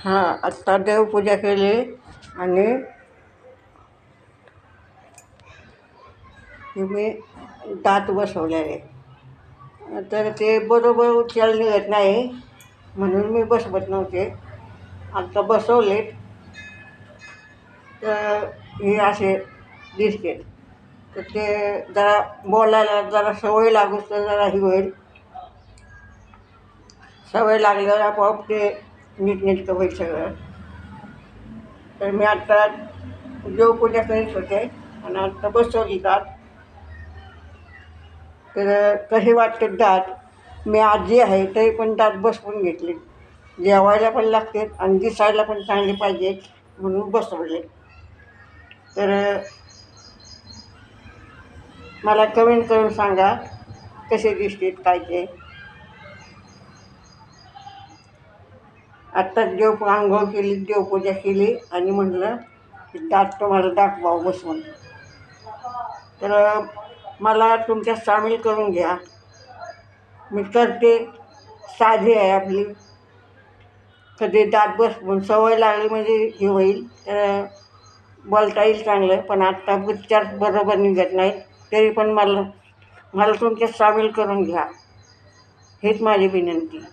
हां, आत्ता देवपूजा केली आणि मी दात बसवलेले. तर ते बरोबर उचल निघत नाही म्हणून मी बसवत नव्हते. आता बसवलेत तर हे असे दिसते. तर ते जरा बोलायला जरा सवय लागूच तर जरा ही होईल. सवय लागल्यावर आपोआप ते नीटनेटकं होईल सगळं. तर मी आत्ता देवपूजा करीत होते आणि आत्ता बसवली दात. तर कसे वाटते दात. मी आजी आहे तरी पण दात बसवून घेतले. जेवायला पण लागते आणि दिसायला पण चांगले पाहिजेत म्हणून बसवले. तर मला कमेंट करून सांगा कसे दिसतात काय ते. आत्ताच आंघोळ केली, देवपूजा केली आणि म्हटलं की दात तुम्हाला दाखवावं बसवून. तर मला तुमच्यात सामील करून घ्या. मी करते, साधी आहे आपली. कधी दात बसवून सवय लागली म्हणजे हे होईल तर बोलता येईल चांगलं. पण आत्ता उच्चार बरोबर निघत नाहीत तरी पण मला मला तुमच्यात सामील करून घ्या, हीच माझी विनंती.